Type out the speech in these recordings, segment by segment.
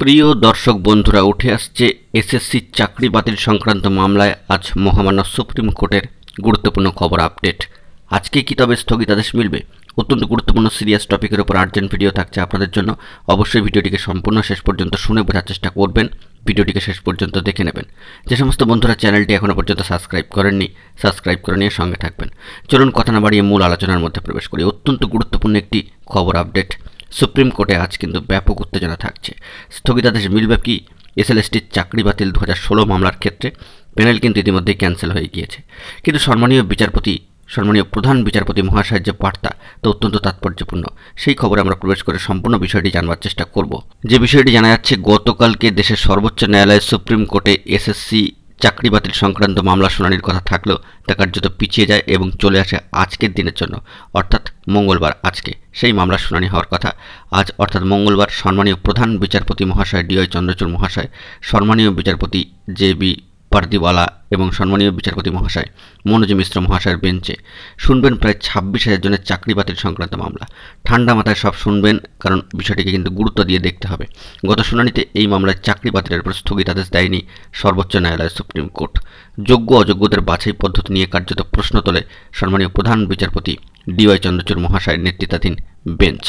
প্রিয় দর্শক বন্ধুরা, উঠে আসছে এসএসসি চাকরি বাতিল সংক্রান্ত মামলায় আজ মহামান্য সুপ্রিম কোর্টের গুরুত্বপূর্ণ খবর আপডেট। আজকে কি তবে স্থগিতাদেশ মিলবে? অত্যন্ত গুরুত্বপূর্ণ সিরিয়াস টপিকের উপর আর্জেন্ট ভিডিও থাকছে আপনাদের জন্য। অবশ্যই ভিডিওটিকে সম্পূর্ণ শেষ পর্যন্ত শুনে বোঝার চেষ্টা করবেন, ভিডিওটিকে শেষ পর্যন্ত দেখে নেবেন। যে সমস্ত বন্ধুরা চ্যানেলটি এখনও পর্যন্ত সাবস্ক্রাইব করেননি, সাবস্ক্রাইব করে নিয়ে সঙ্গে থাকবেন। চলুন কথা না বাড়িয়ে মূল আলোচনার মধ্যে প্রবেশ করি। অত্যন্ত গুরুত্বপূর্ণ একটি খবর আপডেট। সুপ্রিম কোর্টে আজ কিন্তু ব্যাপক উত্তেজনা থাকছে। স্থগিতাদেশ মিলবে কি এসএলএসটির চাকরি বাতিল 2016 মামলার ক্ষেত্রে? প্যানেল কিন্তু ইতিমধ্যেই ক্যান্সেল হয়ে গিয়েছে, কিন্তু সম্মানীয় প্রধান বিচারপতি মহাশয়ের যে বার্তা তা অত্যন্ত তাৎপর্যপূর্ণ। সেই খবরে আমরা প্রবেশ করে সম্পূর্ণ বিষয়টি জানবার চেষ্টা করব। যে বিষয়টি জানা যাচ্ছে, গতকালকে দেশের সর্বোচ্চ ন্যায়ালয় সুপ্রিম কোর্টে এসএসসি চাকরি বাতিল সংক্রান্ত মামলা শুনানির কথা থাকলেও তা কার্যত পিছিয়ে যায় এবং চলে আসে আজকের দিনের জন্য, অর্থাৎ মঙ্গলবার। আজকে সেই মামলার শুনানি হওয়ার কথা আজ অর্থাৎ মঙ্গলবার সম্মানীয় প্রধান বিচারপতি মহাশয় DY চন্দ্রচূড় মহাশয়, সম্মানীয় বিচারপতি JB পারদিওয়ালা এবং সম্মানীয় বিচারপতি মহাশয় মনোজ মিশ্র মহাশয়ের বেঞ্চে শুনবেন প্রায় 26,000 জনের চাকরি বাতিল সংক্রান্ত মামলা। ঠান্ডা মাথায় সব শুনবেন, কারণ বিষয়টিকে কিন্তু গুরুত্ব দিয়ে দেখতে হবে। গত শুনানিতে এই মামলায় চাকরি বাতিলের উপর স্থগিতাদেশ দেয়নি সর্বোচ্চ ন্যায়ালয় সুপ্রিম কোর্ট। যোগ্য অযোগ্যদের বাছাই পদ্ধতি নিয়ে কার্যত প্রশ্ন তোলে সম্মানীয় প্রধান বিচারপতি DY চন্দ্রচূড় মহাশয়ের নেতৃত্বাধীন বেঞ্চ।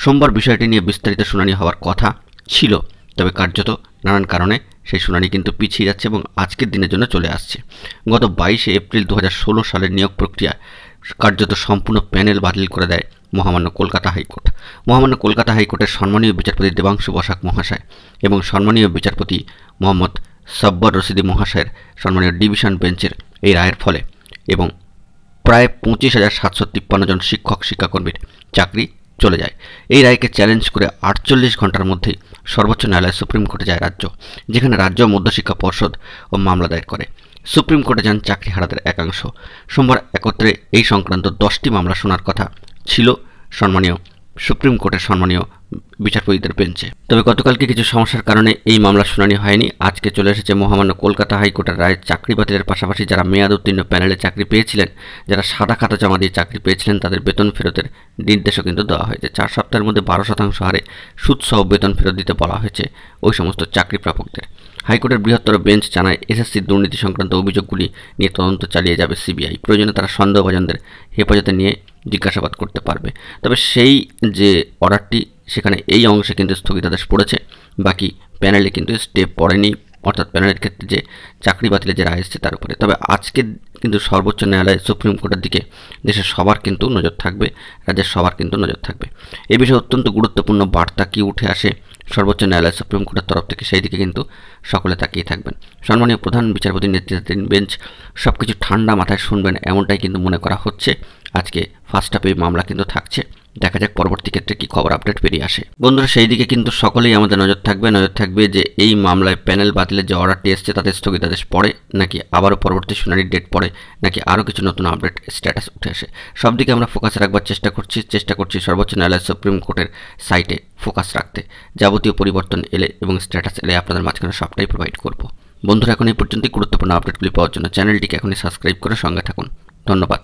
সোমবার বিষয়টি নিয়ে বিস্তারিত শুনানি হওয়ার কথা ছিল, তবে কার্যত নানান কারণে সেই শুনানি কিন্তু পিছিয়ে যাচ্ছে এবং আজকের দিনের জন্য চলে আসছে। গত 22 এপ্রিল 2016 সালের নিয়োগ প্রক্রিয়া কার্যত সম্পূর্ণ প্যানেল বাতিল করে দেয় মহামান্য কলকাতা হাইকোর্ট। মহামান্য কলকাতা হাইকোর্টের সম্মানীয় বিচারপতি দেবাংশু বসাক মহাশয় এবং সম্মানীয় বিচারপতি মোহাম্মদ সব্বর রশিদি মহাশয়ের সম্মানীয় ডিভিশন বেঞ্চের এই রায়ের ফলে এবং প্রায় 25,753 জন শিক্ষক শিক্ষাকর্মীর চাকরি চলে যায়। এই রায়কে চ্যালেঞ্জ করে 48 ঘন্টার মধ্যেই সর্বোচ্চ ন্যায়ালয় সুপ্রিম কোর্টে যায় রাজ্য, যেখানে রাজ্য মধ্যশিক্ষা পর্ষদ ও মামলা দায়ের করে। সুপ্রিম কোর্টে যান চাকরিহারাদের একাংশ। সোমবার একত্রে এই সংক্রান্ত 10টি মামলা শোনার কথা ছিল সম্মানীয় সুপ্রিম কোর্টের সম্মানীয় বিচারপতিদের বেঞ্চে। তবে গতকালকে কিছু সমস্যার কারণে এই মামলা শুনানি হয়নি। আজকে চলে এসেছে মহামান্য কলকাতা হাইকোর্টের রায়। চাকরি বাতিলের পাশাপাশি যারা মেয়াদ উত্তীর্ণ প্যানেলে চাকরি পেয়েছিলেন, যারা সাদা খাতা জমা দিয়ে চাকরি পেয়েছিলেন, তাদের বেতন ফেরতের নির্দেশও কিন্তু দেওয়া হয়েছে। 4 সপ্তাহের মধ্যে 12% হারে সুদসহ বেতন ফেরত দিতে বলা হয়েছে ওই সমস্ত চাকরি প্রাপকদের। হাইকোর্টের বৃহত্তর বেঞ্চ জানায়, এসএসসির দুর্নীতি সংক্রান্ত অভিযোগগুলি নিয়ে তদন্ত চালিয়ে যাবে CBI। প্রয়োজনে তারা সন্দেহভাজনদের হেফাজতে নিয়ে জিজ্ঞাসাবাদ করতে পারবে। তবে সেই যে অর্ডারটি, সেখানে এই অংশে কিন্তু স্থগিতাদেশ পড়েছে, বাকি প্যানেলে কিন্তু স্টেপ পড়েনি, অর্থাৎ প্যানেলের ক্ষেত্রে যে চাকরি বাতিলে যে রায় এসেছে তার উপরে। তবে আজকে কিন্তু সর্বোচ্চ ন্যায়ালয় সুপ্রিম কোর্টের দিকে দেশের সবার কিন্তু নজর থাকবে, রাজ্যের সবার কিন্তু নজর থাকবে। এই বিষয়ে অত্যন্ত গুরুত্বপূর্ণ বার্তা কি উঠে আসে সর্বোচ্চ ন্যায়ালয় সুপ্রিম কোর্টের তরফ থেকে, সেই দিকে কিন্তু সকলে তাকিয়ে থাকবেন। সম্মানীয় প্রধান বিচারপতির নেতৃত্বাধীন বেঞ্চ সব কিছু ঠান্ডা মাথায় শুনবেন, এমনটাই কিন্তু মনে করা হচ্ছে। আজকে ফার্স্ট হাফে মামলা কিন্তু থাকছে, দেখা যাক পরবর্তী ক্ষেত্রে কি খবর আপডেট বেরিয়ে আসে। বন্ধুরা, সেই দিকে কিন্তু সকলেই আমাদের নজর থাকবে যে এই মামলায় প্যানেল বাতিলের যে অর্ডারটি এসছে তাতে স্থগিতাদেশ পড়ে, নাকি আবারও পরবর্তী শুনানির ডেট পড়ে, নাকি আরও কিছু নতুন আপডেট স্ট্যাটাস উঠে আসে। সব দিকে আমরা ফোকাস রাখবার চেষ্টা করছি সর্বোচ্চ ন্যায়ালয় সুপ্রিম কোর্টের সাইটে ফোকাস রাখতে। যাবতীয় পরিবর্তন এলে এবং স্ট্যাটাস এলে আপনাদের মাঝখানে সবটাই প্রোভাইড করব। বন্ধুরা, এখন এই পর্যন্তই গুরুত্বপূর্ণ আপডেটগুলি পাওয়ার জন্য চ্যানেলটিকে এখনই সাবস্ক্রাইব করে সঙ্গে থাকুন। ধন্যবাদ।